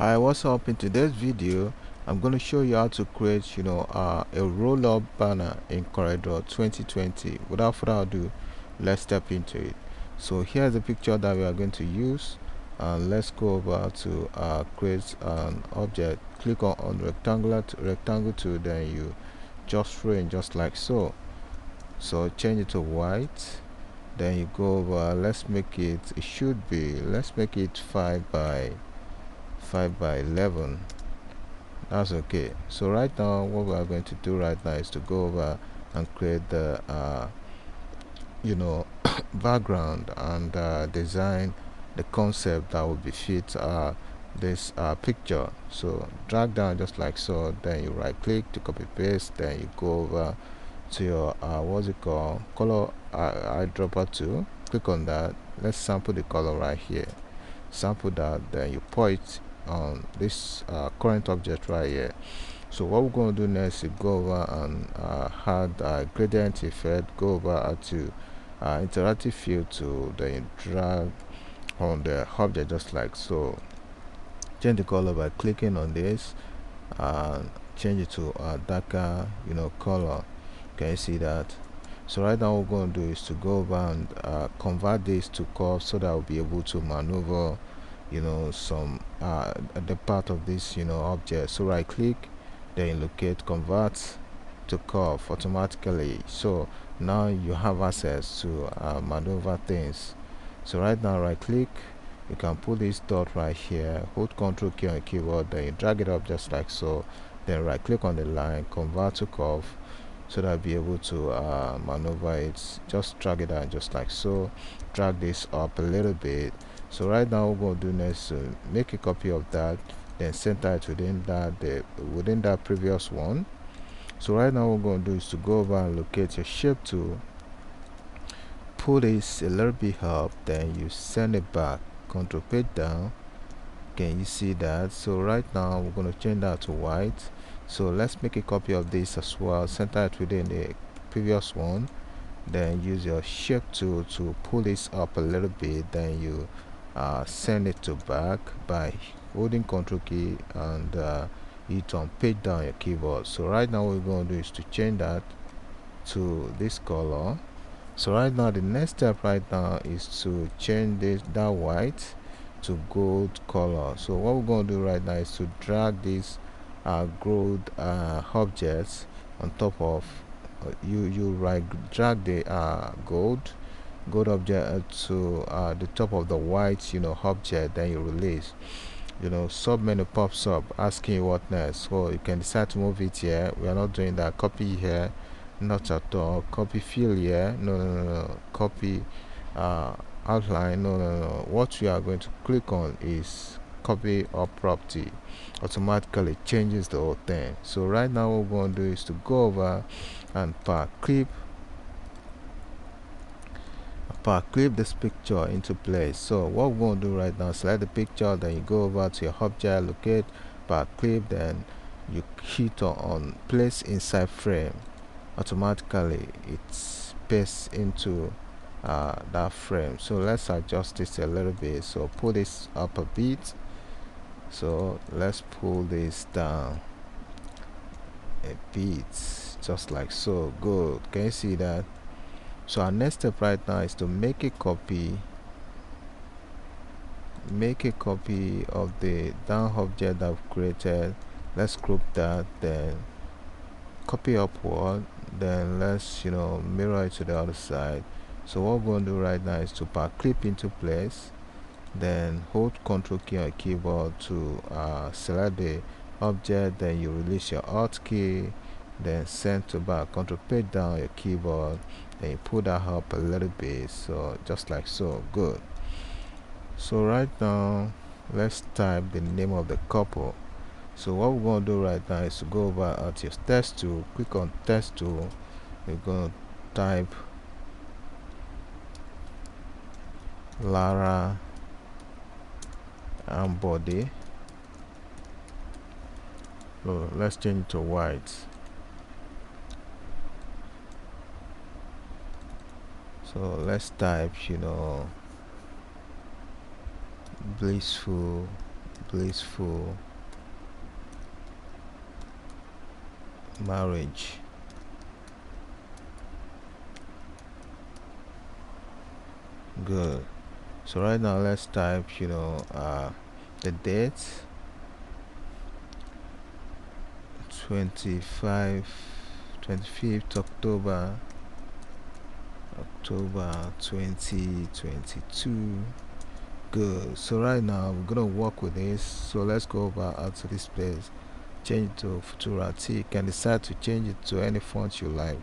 Hi, what's up? In today's video I'm going to show you how to create a roll-up banner in CorelDraw 2020. Without further ado, let's step into it. So here's the picture that we are going to use, and let's go over to create an object. Click on rectangle tool, then you just frame just like so. So change it to white, then you go over, let's make it, let's make it 5 by 11. That's okay. So right now what we are going to do right now is to go over and create the background and design the concept that will be fit this picture. So drag down just like so, then you right click to copy paste, then you go over to your what's it called, color eyedropper tool. Click on that. Let's sample the color right here. Sample that, then you point on this current object right here. So what we're going to do next is go over and add a gradient effect. Go over to interactive field to then drag on the object just like so. Change the color by clicking on this and change it to a darker color. Can you see that? So right now what we're going to do is to go over and convert this to curve so that we'll be able to maneuver some the part of this object. So right click, then locate convert to curve automatically. So now you have access to maneuver things. So right now right click, you can put this dot right here, hold Ctrl key on your keyboard, then you drag it up just like so, then right click on the line, convert to curve, so that I'll be able to maneuver it. Just drag it out just like so. Drag this up a little bit. So right now what we're going to do next is make a copy of that, then center it within that previous one. So right now what we're going to do is to go over and locate your shape tool, pull this a little bit up, then you send it back, control page down. Can you see that? So right now we're going to change that to white. So let's make a copy of this as well, center it within the previous one, then use your shape tool to pull this up a little bit, then you send it to back by holding Ctrl key and hit on page down your keyboard. So right now what we're going to do is to change that to this color. So right now the next step right now is to change that white to gold color. So what we're going to do right now is to drag this gold objects on top of you right drag the gold object to the top of the white object, then you release. Sub menu pops up asking you what next, so you can decide to move it here. We are not doing that. Copy here, not at all. Copy fill here, no. Copy outline, no. What we are going to click on is copy or property. Automatically changes the whole thing. So right now what we're going to do is to go over and clip this picture into place. So what we're going to do right now, select the picture, then you go over to your object, locate clip, then you hit on place inside frame. Automatically it's pastes into that frame. So let's adjust this a little bit. So pull this up a bit. So let's pull this down a bit just like so. Good. Can you see that? So our next step right now is to make a copy of the down object that I've created. Let's group that, then copy upward, then let's mirror it to the other side. So what we're going to do right now is to clip into place, then hold Ctrl key on your keyboard to select the object, then you release your Alt key, then send to back, Ctrl page down your keyboard, then you pull that up a little bit, so just like so. Good. So right now let's type the name of the couple. So what we're going to do right now is to go over at your text tool, click on text tool, you're going to type Lara and body. So let's change it to white. So let's type Blissful Blissful marriage. Good. So right now let's type the date 25th October 2022. Good. So right now we're gonna work with this. So let's go over out to this place, change it to Futura T. You can decide to change it to any font you like,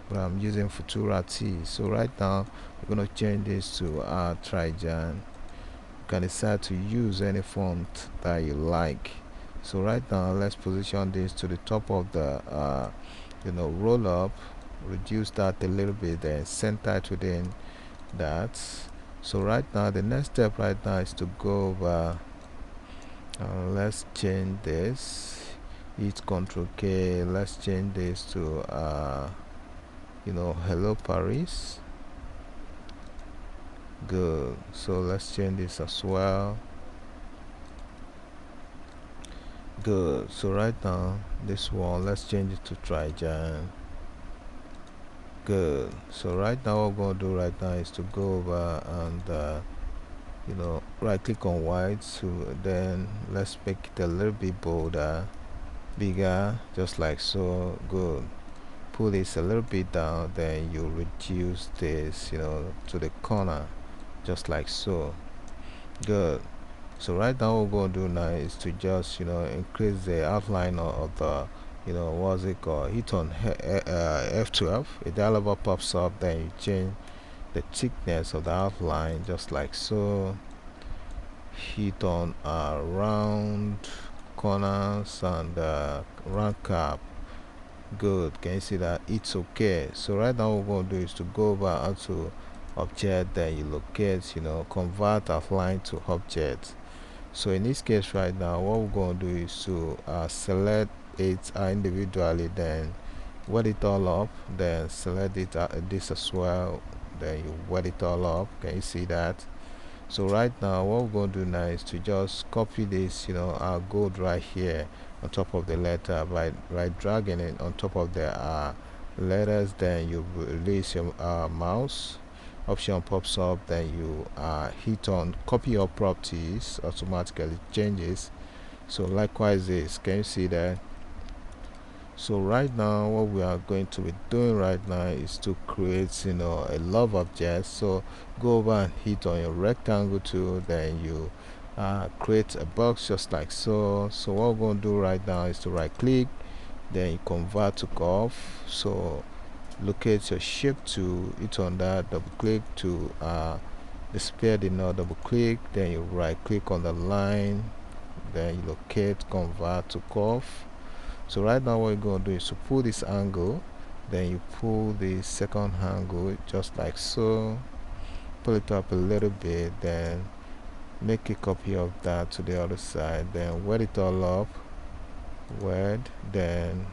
but I'm using Futura T. So right now we're gonna change this to Trijan. You can decide to use any font that you like. So right now let's position this to the top of the roll up, reduce that a little bit, then center it within that. So right now the next step right now is to go over, let's change this, hit Ctrl K, let's change this to hello Paris. Good. So let's change this as well. Good. So right now this one, let's change it to Trijan. Good. So right now what we're going to do right now is to go over and right click on white, so then let's make it a little bit bolder, bigger, just like so. Good. Pull this a little bit down, then you reduce this to the corner, just like so. Good. So right now what we're going to do now is to just increase the outline of the what's it called, hit on F12. A dialog box pops up, then you change the thickness of the outline, just like so. Hit on round corners and round cap. Good. Can you see that? It's okay. So right now what we're going to do is to go over onto object, then you locate, convert outline to object. So in this case right now what we're going to do is to select it individually, then wet it all up, then select it this as well, then you wet it all up. Can you see that? So right now what we're going to do now is to just copy this our gold right here on top of the letter by dragging it on top of the letters, then you release your mouse, option pops up, then you hit on copy your properties, automatically changes. So likewise this, can you see that? So right now what we are going to be doing right now is to create a love object. So go over and hit on your rectangle tool, then you create a box just like so. So what we're going to do right now is to right click, then you convert to curve. So locate your shape tool, hit on that, double click to display the node, double click, then you right click on the line, then you locate convert to curve. So right now what you're going to do is to pull this angle, then you pull the second angle just like so, pull it up a little bit, then make a copy of that to the other side, then wet it all up, wet, then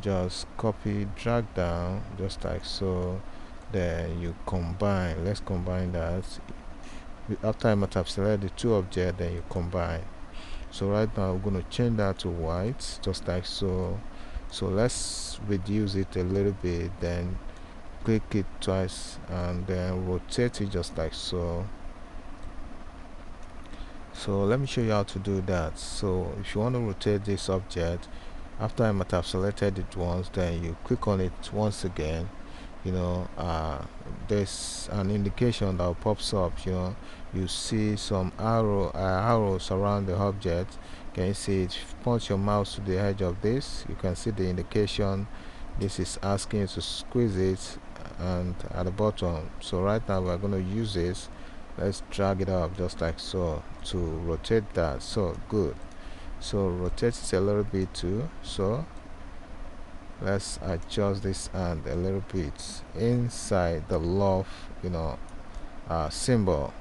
just copy, drag down just like so, then you combine. Let's combine that. After I might have selected the two objects, then you combine. So right now we're going to change that to white just like so. So let's reduce it a little bit, then click it twice and then rotate it just like so. So let me show you how to do that. So if you want to rotate this object, after I might have selected it once, then you click on it once again. There's an indication that pops up. You see some arrows around the object. Can you see it? Point your mouse to the edge of this, you can see the indication. This is asking you to squeeze it, and at the bottom. So right now we're going to use this. Let's drag it up just like so to rotate that. So good. So rotate it a little bit too. So let's adjust this and a little bit inside the love symbol.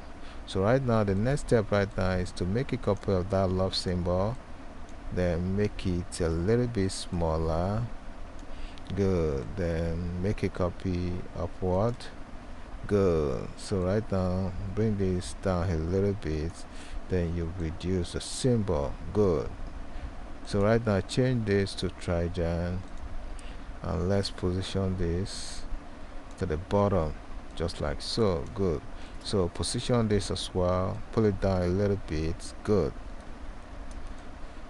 So right now the next step right now is to make a copy of that love symbol, then make it a little bit smaller. Good. Then make a copy upward. Good. So right now bring this down a little bit, then you reduce the symbol. Good. So right now change this to triangle, and let's position this to the bottom just like so. Good. So position this as well, pull it down a little bit. Good.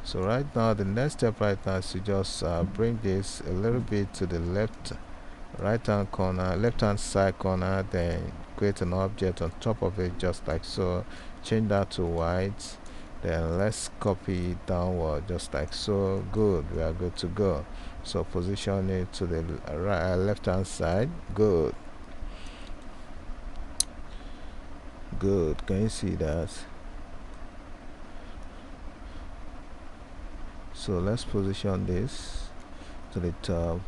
So right now the next step right now is to just bring this a little bit to the left hand side corner, then create an object on top of it just like so. Change that to white, then let's copy it downward just like so. Good, we are good to go. So position it to the left hand side. Good. Good, can you see that? So let's position this to the top.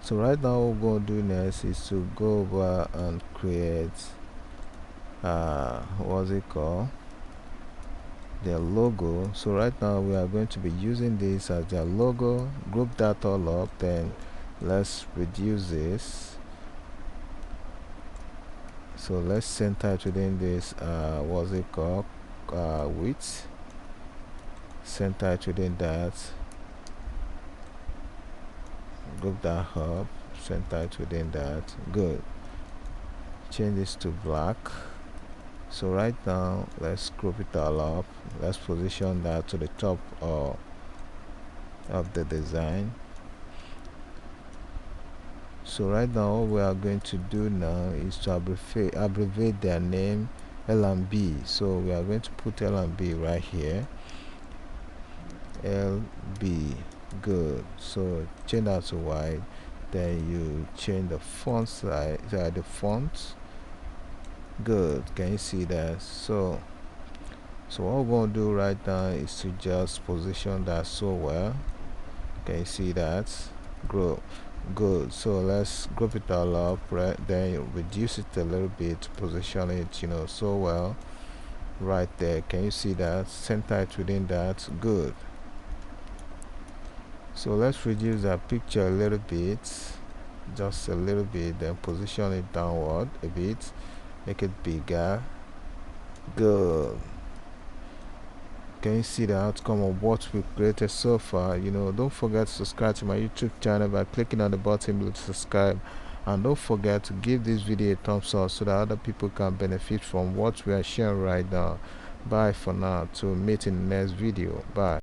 So right now what we're going to do next is to go over and create what's it called, their logo. So right now we are going to be using this as their logo. Group that all up, then let's reduce this. So let's center it within this what's it called, width. Center it within that, group that up, center it within that. Good. Change this to black. So right now let's group it all up, let's position that to the top of the design. So right now what we are going to do now is to abbreviate their name, L and B. So we are going to put L and B right here, LB. Good. So change that to white, then you change the font size, the font. Good, can you see that? So what we're going to do right now is to just position that so well. Can you see that? Good. So let's group it all up, right? Then reduce it a little bit, position it, so well right there. Can you see that? Center it within that. Good. So let's reduce that picture a little bit, just a little bit, then position it downward a bit, make it bigger. Good. Can you see the outcome of what we've created so far? Don't forget to subscribe to my YouTube channel by clicking on the button below to subscribe, and don't forget to give this video a thumbs up so that other people can benefit from what we are sharing right now. Bye for now, to meet in the next video. Bye.